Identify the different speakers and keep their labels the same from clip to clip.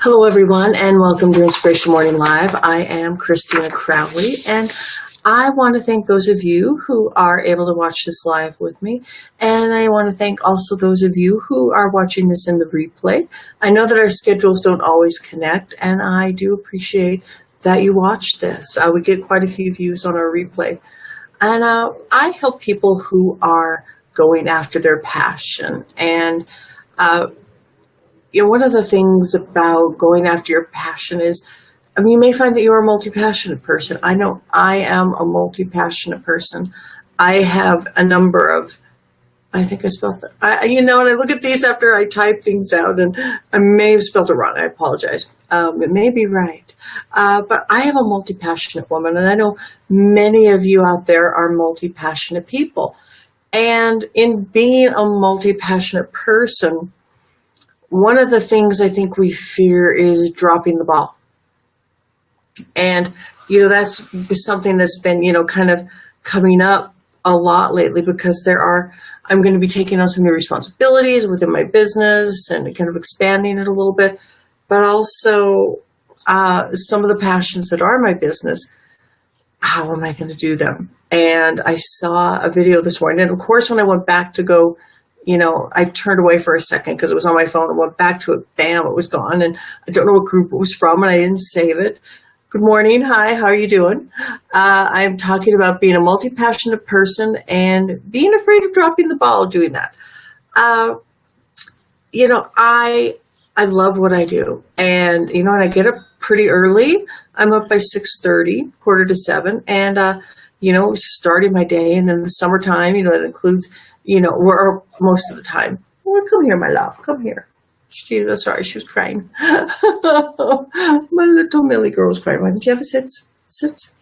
Speaker 1: Hello, everyone, and welcome to Inspiration Morning Live. I am Christina Crowley, and I want to thank those of you who are able to watch this live with me, and I want to thank also those of you who are watching this in the replay. I know that our schedules don't always connect, and I do appreciate that you watch this. We get quite a few views on our replay, and I help people who are going after their passion, and one of the things about going after your passion is, you may find that you're a multi-passionate person. I know I am a multi-passionate person. I have a number of, I think I spelled that, and I look at these after I type things out, and I may have spelled it wrong. I apologize. It may be right. But I am a multi-passionate woman, and I know many of you out there are multi-passionate people. And in being a multi-passionate person, one of the things I think we fear is dropping the ball. And, that's something that's been, kind of coming up a lot lately because I'm going to be taking on some new responsibilities within my business and kind of expanding it a little bit, but also some of the passions that are my business, how am I going to do them? And I saw a video this morning, and of course, when I went back to go, I turned away for a second because it was on my phone and went back to it. Bam, it was gone. And I don't know what group it was from, and I didn't save it. Good morning. Hi, how are you doing? I'm talking about being a multi-passionate person and being afraid of dropping the ball doing that. I love what I do. And, and I get up pretty early. I'm up by 6:30, 6:45, and, starting my day. And in the summertime, that includes or most of the time. Well, come here, my love. Come here. She was crying. My little Millie girl was crying. Why didn't you have a sits? Sits.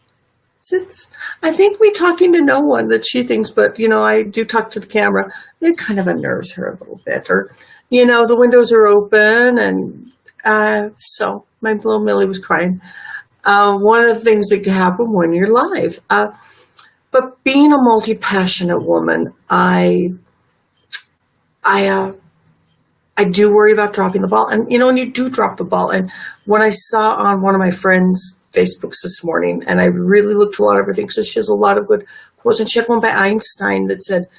Speaker 1: I think we talking to no one that she thinks, but, I do talk to the camera. It kind of unnerves her a little bit. Or, the windows are open. And so my little Millie was crying. One of the things that can happen when you're live. But being a multi-passionate woman, I do worry about dropping the ball. And, when you do drop the ball, and when I saw on one of my friends' Facebooks this morning, and I really looked to a lot of her things, so she has a lot of good quotes, and she had one by Einstein that said,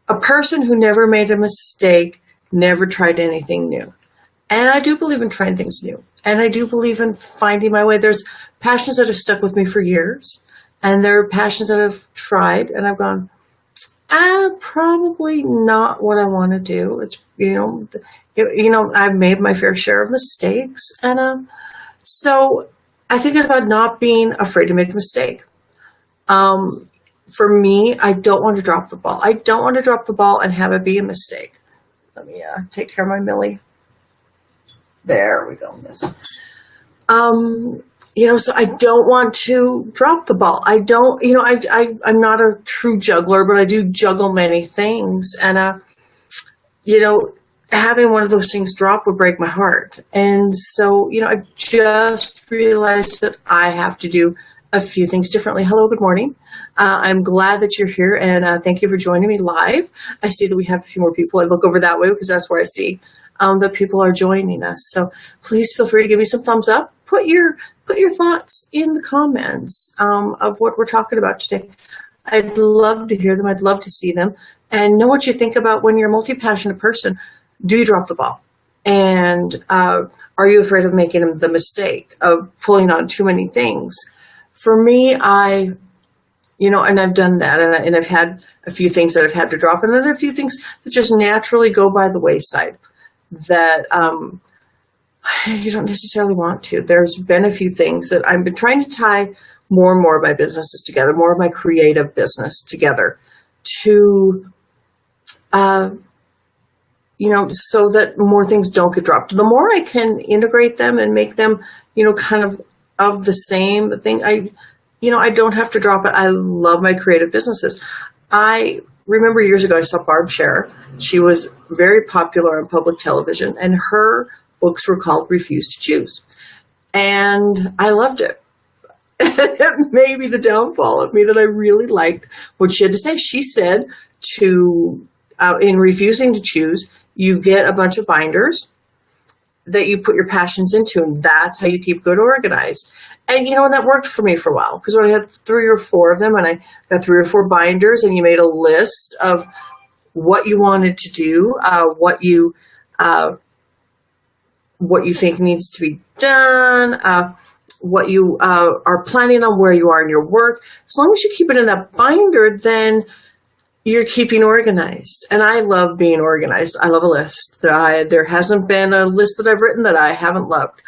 Speaker 1: a person who never made a mistake never tried anything new. And I do believe in trying things new. And I do believe in finding my way. There's passions that have stuck with me for years. And there are passions that I've tried, and I've gone, probably not what I want to do. It's, I've made my fair share of mistakes. And so I think it's about not being afraid to make a mistake. For me, I don't want to drop the ball. I don't want to drop the ball and have it be a mistake. Let me take care of my Millie. There we go, miss. So I don't want to drop the ball. I don't, I'm not a true juggler, but I do juggle many things. And, having one of those things drop would break my heart. And so, I just realized that I have to do a few things differently. Hello, good morning. I'm glad that you're here, and thank you for joining me live. I see that we have a few more people. I look over that way because that's where I see that people are joining us. So please feel free to give me some thumbs up. Put your thoughts in the comments of what we're talking about today. I'd love to hear them. I'd love to see them and know what you think about when you're a multi-passionate person. Do you drop the ball? And are you afraid of making the mistake of pulling on too many things? For me, and I've done that, and I've had a few things that I've had to drop, and then there are a few things that just naturally go by the wayside that you don't necessarily want to. There's been a few things that I've been trying to tie more and more of my businesses together, more of my creative business together to, so that more things don't get dropped. The more I can integrate them and make them, kind of the same thing, I don't have to drop it. I love my creative businesses. I remember years ago, I saw Barb Scherer. She was very popular on public television, and her books were called Refuse to Choose. And I loved it. It may be the downfall of me that I really liked what she had to say. She said in refusing to choose, you get a bunch of binders that you put your passions into, and that's how you keep good organized. And and that worked for me for a while, because when I had 3 or 4 of them, and I got 3 or 4 binders, and you made a list of what you wanted to do, what you think needs to be done, what you are planning on, where you are in your work. As long as you keep it in that binder, then you're keeping organized. And I love being organized. I love a list. There hasn't been a list that I've written that I haven't loved.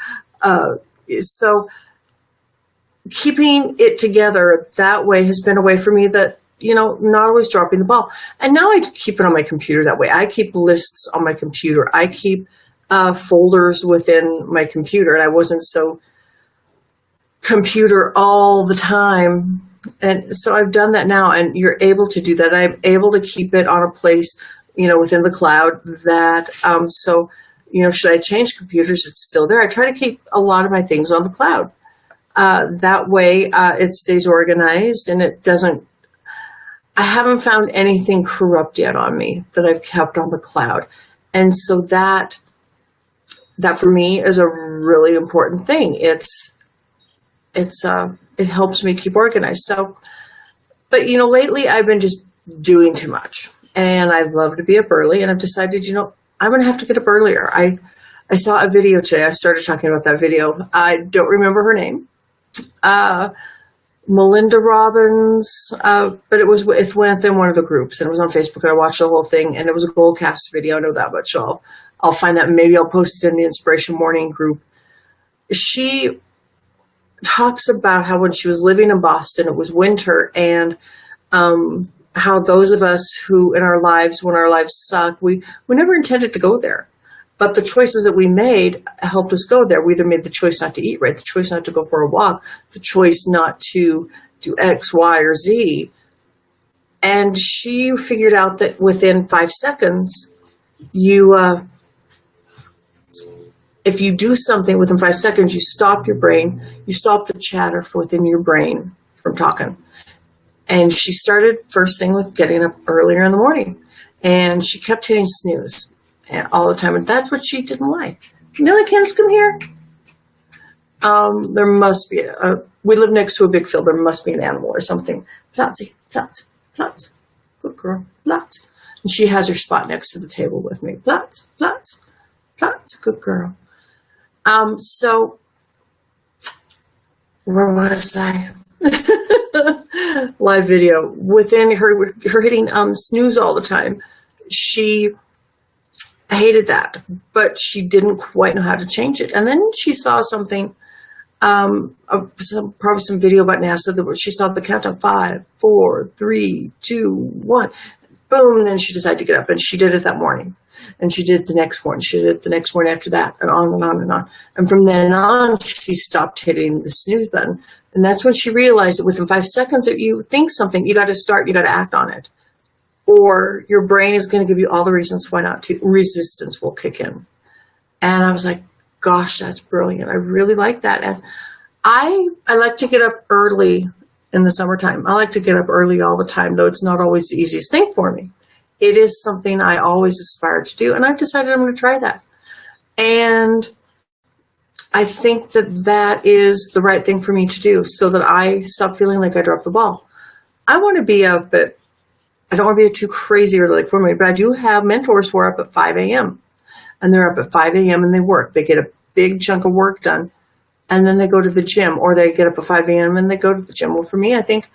Speaker 1: So keeping it together that way has been a way for me that, not always dropping the ball. And now I keep it on my computer that way. I keep lists on my computer. I keep folders within my computer, and I wasn't so computer all the time. And so I've done that now, and you're able to do that. I'm able to keep it on a place, within the cloud that, should I change computers, it's still there. I try to keep a lot of my things on the cloud. That way it stays organized, and I haven't found anything corrupt yet on me that I've kept on the cloud. And so that for me is a really important thing. It helps me keep organized. So, but lately I've been just doing too much, and I love to be up early, and I've decided, I'm going to have to get up earlier. I saw a video today. I started talking about that video. I don't remember her name. Melinda Robbins, but it was within one of the groups, and it was on Facebook, and I watched the whole thing, and it was a Goalcast video. I know that much. So I'll find that, and maybe I'll post it in the Inspiration Morning group. She talks about how when she was living in Boston, it was winter, and how those of us who in our lives, when our lives suck, we never intended to go there. But the choices that we made helped us go there. We either made the choice not to eat right, the choice not to go for a walk, the choice not to do X, Y, or Z. And she figured out that within 5 seconds, if you do something within 5 seconds, you stop your brain, you stop the chatter within your brain from talking. And she started first thing with getting up earlier in the morning. And she kept hitting snooze all the time. And that's what she didn't like. Millykins, come here. There must be, we live next to a big field. There must be an animal or something. Platzi, Platz, Platz. Good girl, Platz. And she has her spot next to the table with me. Platz, Platz, Platz. Good girl. So where was I? Live video. Within her hitting snooze all the time, she hated that, but she didn't quite know how to change it. And then she saw something, probably some video about NASA that she saw the countdown: 5, 4, 3, 2, 1. Boom! And then she decided to get up, and she did it that morning. And she did it the next morning. She did it the next morning after that, and on and on and on. And from then on, she stopped hitting the snooze button. And that's when she realized that within 5 seconds that you think something, you got to start, you got to act on it. Or your brain is going to give you all the reasons why not to. Resistance will kick in. And I was like, gosh, that's brilliant. I really like that. And I like to get up early in the summertime. I like to get up early all the time, though it's not always the easiest thing for me. It is something I always aspire to do, and I've decided I'm going to try that. And I think that is the right thing for me to do, so that I stop feeling like I dropped the ball. I want to be up at, I don't want to be too crazy or like for me, but I do have mentors who are up at 5 a.m. And they're up at 5 a.m. and they work. They get a big chunk of work done, and then they go to the gym, or they get up at 5 a.m. and they go to the gym. Well, for me, I think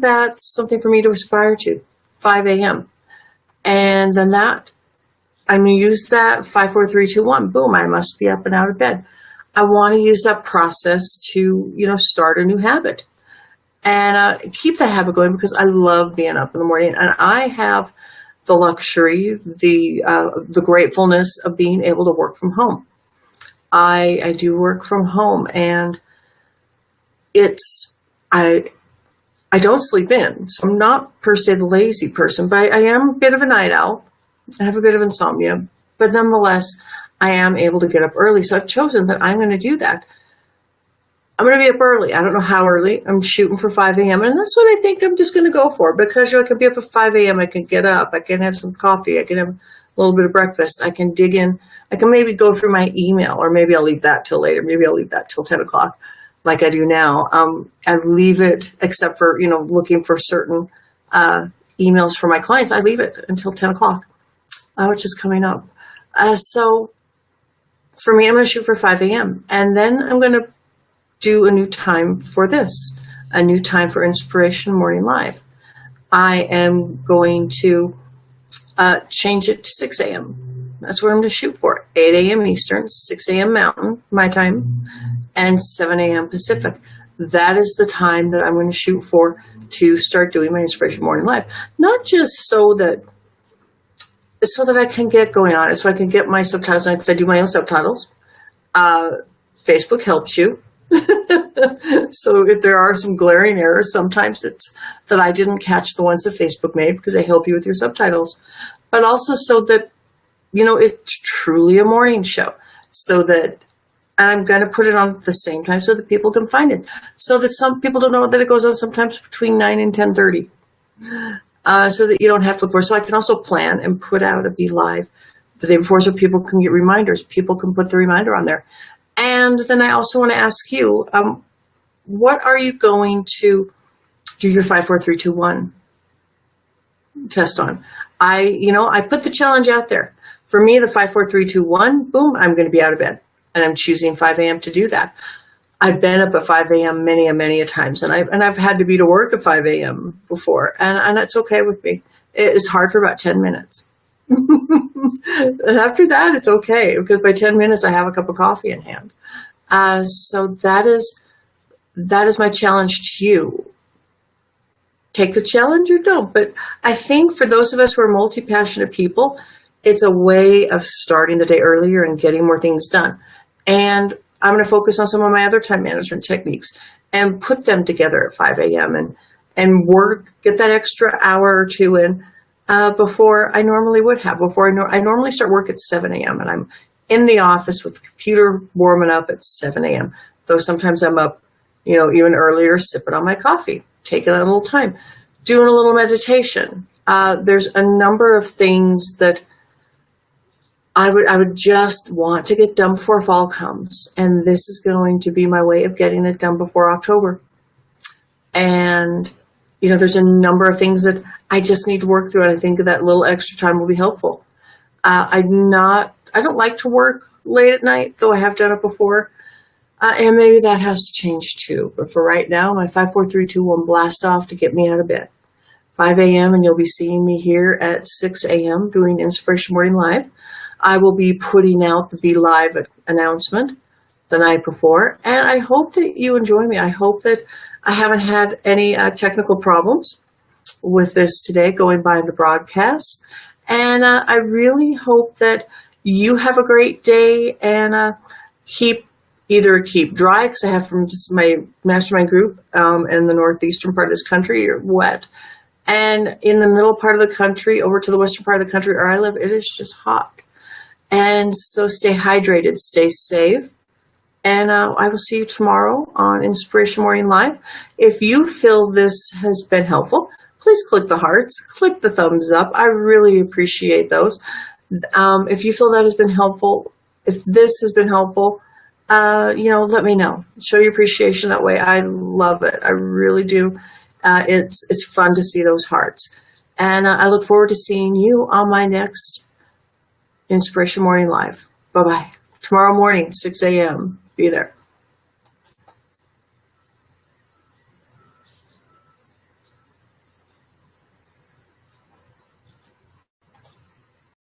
Speaker 1: that's something for me to aspire to, 5 a.m. And then I'm going to use that 5, 4, 3, 2, 1. Boom, I must be up and out of bed. I want to use that process to, start a new habit and keep that habit going, because I love being up in the morning. And I have the luxury, the gratefulness of being able to work from home. I do work from home, and I don't sleep in, so I'm not per se the lazy person, but I am a bit of a night owl. I have a bit of insomnia, but nonetheless, I am able to get up early. So I've chosen that I'm going to do that. I'm going to be up early. I don't know how early. I'm shooting for 5 a.m. And that's what I think I'm just going to go for, because I can be up at 5 a.m. I can get up. I can have some coffee. I can have a little bit of breakfast. I can dig in. I can maybe go through my email, or maybe I'll leave that till later. Maybe I'll leave that till 10 o'clock like I do now. I leave it, except for, looking for certain emails for my clients, I leave it until 10 o'clock, which is coming up. So for me, I'm going to shoot for 5 a.m. And then I'm going to do a new time for this, a new time for Inspiration Morning Live. I am going to change it to 6 a.m. That's what I'm going to shoot for. 8 a.m. Eastern, 6 a.m. Mountain, my time, and 7 a.m. Pacific. That is the time that I'm going to shoot for to start doing my Inspiration Morning Live. Not just so that I can get going on it, so I can get my subtitles on, because I do my own subtitles. Facebook helps you. So if there are some glaring errors, sometimes it's that I didn't catch the ones that Facebook made, because they help you with your subtitles. But also so that, it's truly a morning show. So that I'm going to put it on at the same time so that people can find it. So that some people don't know that it goes on sometimes between 9 and 10:30. So that you don't have to look for it. So I can also plan and put out a Be Live the day before so people can get reminders. People can put the reminder on there. And then I also want to ask you, what are you going to do your 5, 4, 3, 2, 1 test on? I put the challenge out there. For me, the 5, 4, 3, 2, 1, boom, I'm going to be out of bed. And I'm choosing 5 a.m. to do that. I've been up at 5 a.m. many a times, and I've had to be to work at 5 a.m. before, and it's okay with me. It's hard for about 10 minutes. And after that, it's okay, because by 10 minutes, I have a cup of coffee in hand. So that is my challenge to you. Take the challenge or don't. But I think for those of us who are multi-passionate people, it's a way of starting the day earlier and getting more things done. And I'm going to focus on some of my other time management techniques and put them together at 5 a.m. and work, get that extra hour or two in before I normally would have. I normally start work at 7 a.m. and I'm in the office with the computer warming up at 7 a.m. Though sometimes I'm up, even earlier, sipping on my coffee, taking a little time, doing a little meditation. There's a number of things that I would just want to get done before fall comes. And this is going to be my way of getting it done before October. And, there's a number of things that I just need to work through. And I think that little extra time will be helpful. I don't like to work late at night, though I have done it before. And maybe that has to change too. But for right now, my 5, 4, 3, 2, 1 blast off to get me out of bed. 5 a.m. and you'll be seeing me here at 6 a.m. doing Inspiration Morning Live. I will be putting out the Be Live announcement the night before, and I hope that you enjoy me. I hope that I haven't had any technical problems with this today going by the broadcast, and I really hope that you have a great day and keep dry, because I have from my mastermind group in the northeastern part of this country, you're wet, and in the middle part of the country, over to the western part of the country where I live, it is just hot. And so stay hydrated, stay safe, and I will see you tomorrow on Inspiration Morning Live. If you feel this has been helpful, please click the hearts, click the thumbs up. I really appreciate those. If you feel that has been helpful, if this has been helpful, let me know. Show your appreciation that way. I love it. I really do. It's fun to see those hearts. And I look forward to seeing you on my next Inspiration Morning Live. Bye-bye. Tomorrow morning, 6 a.m. Be there.